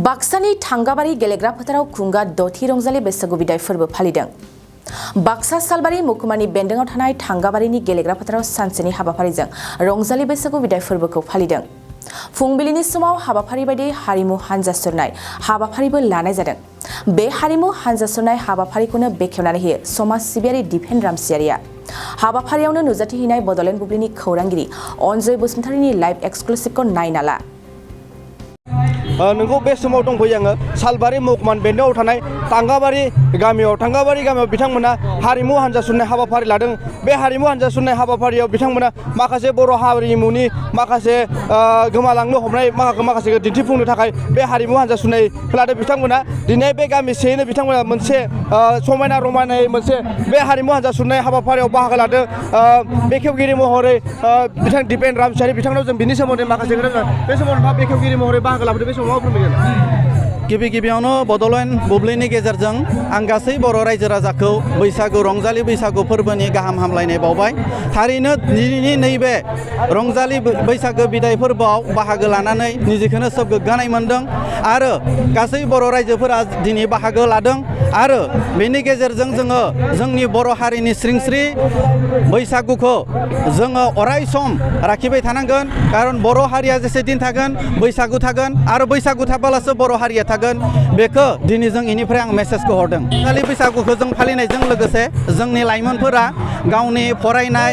बाक्सानि थांगाबारि गेलेग्रा फोथाराव खुंगा दथि रंजालि बैसागु बिदाय फोरबो फालिदों। बाक्सा सालबारि महकुमानि बेन्दोंआव थानाय थांगाबारिनि गेलेग्रा फोथाराव सानसेनि हाबाफारिजों रंजालि बैसागु बिदाय फोरबोखौ फालिदों। फुंबिलिनि समाव हाबाफारि बायदि हारिमु हानजा सुरनाय हाबाफारिबो लानाय जादों। बे हारिमु हानजा सुरनाय हाबाफारिखौनो बेखेवनानै होयो समाज सिबियारि दिपेन रामसियारिया। हाबाफारियावनो नुजाथिहैनाय बड'लेण्ड बुब्लिनि खौरांगिरि अनजय बसुमतारीनि लाइभ एक्सक्लुसिभखौ नायना ला। नोंगौ बे समाव दंफैयो आङो सालबारि महकुमानि बेन्दोंआव थानाय थांगाबारि गामियाव बिथांमोना हारिमु हानजा सुरनाय हाबाफारि लादों। बे हारिमु हानजा सुरनाय हाबाफारियाव बिथांमोना माखासे बर' हारिमुनि माखासे गोमालांनो हमनाय माखासे दिन्थिफुंनो थाखाय बे हारिमु हानजा सुरनाय लादों। बिथांमोना दिनै बे गामिसेयैनो बिथांमोना मोनसे समायना रमायनायै मोनसे बे हारिमु हानजा सुरनाय हाबाफारियाव बाहागो लादों। बेखेवगिरि महरै बिथां दिपेन रामसियारि बिथांनाव जों बिनि सोमोन्दै माखासे बे समाव नोंथाङा बेखेवगिरि महरै बाहागो लाबोदों। बे समाव गिबि गिबियावनो बड'लेण्ड बुब्लिनि गेजेरजों आं गासै बर' रायजो राजाखौ बैसागु रंजालि बैसागु फोरबोनि गाहाम हामलायनाय बावबाय। थारैनो दिनैनि नैबे रंजालि बैसागो बिदाय फोरबोआव बाहागो लानानै निजेखौनो सोब गोग्गानाय मोन्दों आरो गासै बर' रायजोफोरा दिनै बाहागो लादों आरो बेनि गेजेरजों जोङो जोंनि बर' हारिनि स्रिंस्रि बैसागुखौ जोङो अराय सम लाखिबाय थानांगोन। खारन बर' हारिया जेसे दिन थागोन बैसागु थागोन आरो बैसागु थाबालासो बर' हारिया थागोन। बेखौ दिनै जों इनिफ्राय आं मेसेजखौ हरदों। रंजालि बैसागुखौ जों फालिनायजों लोगोसे जोंनि लाइमोनफोरा गावनि फरायनाय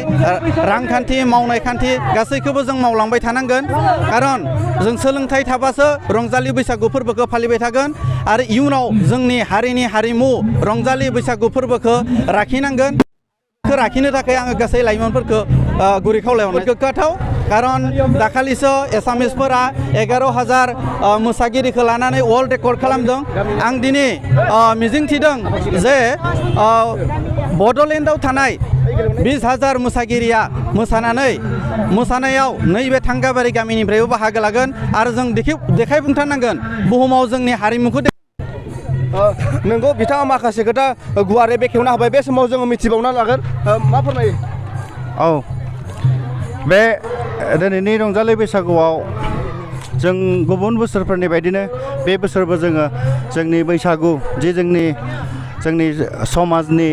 रांखान्थि मावनाय खान्थि गासैखौबो जों मावलांबाय थानांगोन। खारन जों सोलोंथाइ थाबासो रंजालि बैसागु फोरबोखौ फालिबाय थागोन आरो इयुनाव जोंनि हारिनि हारिमु रंजालि बैसागु फोरबोखौ लाखिनांगोन। लाखिनो थाखाय आङो गासै लाइमोनफोरखौ गुरै खावलायहरनाय गोग्गाथाव। खारन दाखालिसो एसामिसफोरा 11,000 मोसागिरिखौ लानानै वर्ल्ड रेकर्ड खालामदों। आं दिनै मिजिंथिदों जे बड'लेण्डआव थानाय 20,000 मोसागिरिया मोसानायाव नैबे थांगाबारि गामिनिफ्रायबो बाहागो लागोन आरो जों देखायफुंथारनांगोन बुहुमाव जोंनि हारिमुखौ। नोंगौ बिथाङा माखासे खोथा गुवारै बेखेवना होबाय। बे समाव जोङो मिथिबावना लागोन मा फोरमायो। औ बे दिनैनि रंजालि बैसागुआव जों गुबुन बोसोरफोरनि बायदिनो बे बोसोरबो जोङो जोंनि बैसागु जि जोंनि समाजनि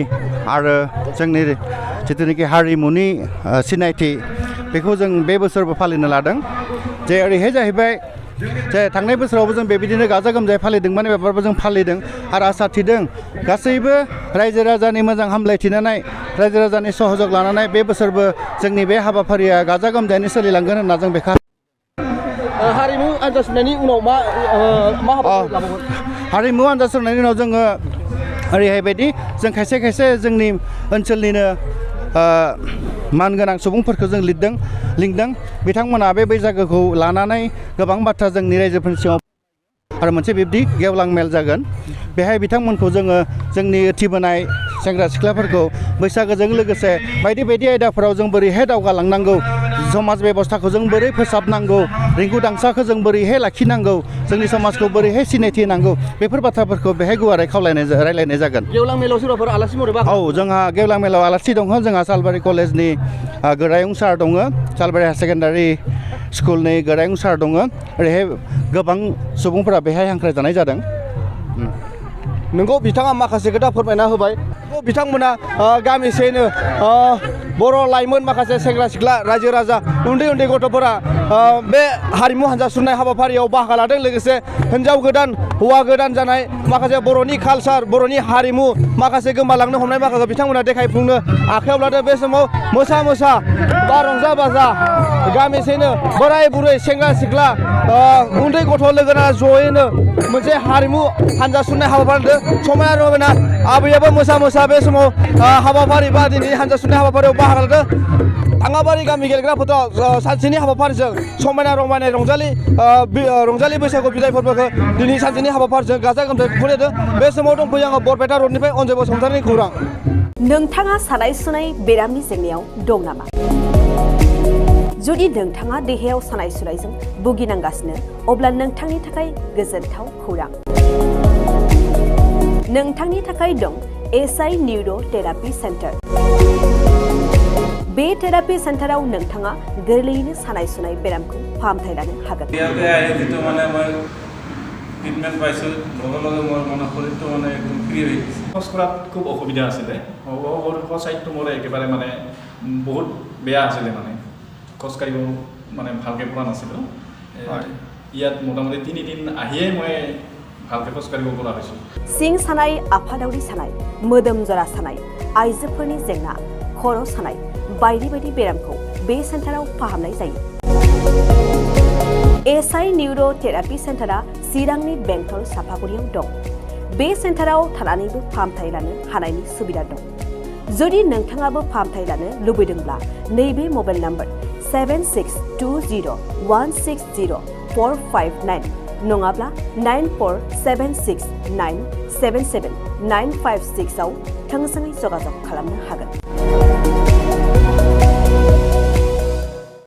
आरो जोंनि जिथुनाखि हारिमुनि सिनायथि बेखौ जों बे बोसोरबो फालिनो लादों। जे ओरैहाय जाहैबाय जे थांनाय बोसोरावबो जों बेबायदिनो गाजा गोमजायै फालिदोंमोन। बेबारबो जों फालिदों आरो आसा थिदों गासैबो रायजो राजानि मोजां हामलायथिनानै रायजो राजानि सहयोग लानानै बे बोसोरबो जोंनि बे हाबाफारिया गाजा गोमजायैनो सोलिलांगोन होनना जों बेखौ हारिमु आनजाद सुरनायनि उनाव मा हाबाफारि लाबावगोन? हारिमु आनजाद सुरनायनि उनाव जोङो ओरैहाय बायदि जों खायसे जोंनि ओनसोलनिनो मानगोनां सुबुंफोरखौ जों लिंदों। बिथांमोना बे बैसागोखौ लानानै गोबां बाथ्रा जोंनि रायजोफोरनि सिगाङाव आरो मोनसे बिब्दि गेवलां मेल जागोन। बेहाय बिथांमोनखौ जोङो जोंनि उथिबोनाय सेंग्रा सिख्लाफोरखौ बैसागोजों लोगोसे बायदि आयदाफोराव जों बोरैहाय दावगालांनांगौ, समाज बेबस्थाखौ जों बोरै फोसाबनांगौ, रिंगु दांसाखौ जों बोरैहाय लाखिनांगौ, जोंनि समाजखौ बोरैहाय सिनायथि होनांगौ, बेफोर बाथ्राफोरखौ बेहाय गुवारै रायलायनाय जागोन। गेवलां मेलाव सोरबाफोर आलासि महरै औ जोंहा गेवलां मेलाव आलासि दङ। जोंहा सालबारि कलेजनि गोरायुं सार दङ, सालबारि हायार सेकेन्डारि स्कुलनि गोरायुं सार दङ। ओरैहाय गोबां सुबुंफोरा बेहाय हांख्रायजानाय जादों। नोंगौ बिथाङा माखासे खोथा फोरमायना होबाय। बिथांमोना गामिसेयैनो बर' लाइमोन माखासे सेंग्रा सिख्ला रायजो राजा उन्दै गथ'फोरा बे हारिमु हानजा सुरनाय हाबाफारियाव बाहागो लादों। लोगोसे हिन्जाव गोदान हौवा गोदान जानाय माखासे बर'नि कालसार बर'नि हारिमु माखासे गोमालांनो हमनाय माखासे बिथांमोना देखायफुंनो आखायाव लादों। बे समाव मोसा बा रंजा बाजा गामिसेयैनो बोराय बुरै सेंग्रा सिख्ला उन्दै गथ' लोगो नांना जयैनो मोनसे हारिमु हानजा सुरनाय हाबाफारि लादों। समायना रमायना आबैयाबो मोसा बे समाव हाबाफारि बा दिनै हानजा सुरनाय हाबाफारियाव बाहागो लादों। थांगाबारि गामि गेलेग्रा फोथाराव सानसेनि हाबाफारिजों समायना रमायना रंजालि बैसागु बिदाय फोरबोखौ दिनै सानसेनि हाबाफारिजों गाजा गोमजायै खुंफुंदों। बे समाव दंफैयो आङो बरपेटा रडनिफ्राय अनजय बसुमतारीनि खौरां। नोंथाङा सानाय सुनाय बेरामनि जेंनायाव दं नामा? जुदि नोंथाङा देहायाव सानाय सुनायजों भुगिनांगासिनो अब्ला नोंथांनि थाखाय गोजोनथाव खौरां। नोंथांनि थाखाय दं एसआई न्यूरो थेरापि सेन्टार बे थेरापि सेन्टाराव नोंथाङा गोरलैयैनो सानाय सुनाय बेरामखौ फाहामथाय लानो हागोन ইয়াতে আহি যিটো মানে মই ট্ৰিটমেণ্ট পাইছোঁ লগে লগে মোৰ মানে শৰীৰটো মানে একদম ফ্ৰী হৈ গৈছে খোজ কঢ়াত খুব অসুবিধা আছিলে ছাইডটো মোৰ একেবাৰে মানে বহুত বেয়া আছিলে মানে খোজকাঢ়িব মানে ভালকৈ পৰা নাছিলোঁ ইয়াত মোটামুটি 3 দিন আহিয়ে মই ভালকৈ খোজকাঢ়িব পৰা হৈছোঁ सिं सानाय आफादावरि सानाय मोदोम जरा सानाय आइजोफोरनि जेंना खर' सानाय बायदि बायदि बेरामखौ बे सेन्टाराव फाहामनाय जायो एसआई न्यूरो थेरापि सेन्टारा चिरांनि बेंटल सापागुरियाव दं बे सेन्टाराव थानानैबो फाहामथाय लानो हानायनि सुबिदा दं जुदि नोंथाङाबो फाहामथाय लानो लुबैदोंब्ला नैबे मबाइल नाम्बार 7620160459 नङाब्ला 9476977956 आव थोंजोङै जगाजग खालामनो हागोन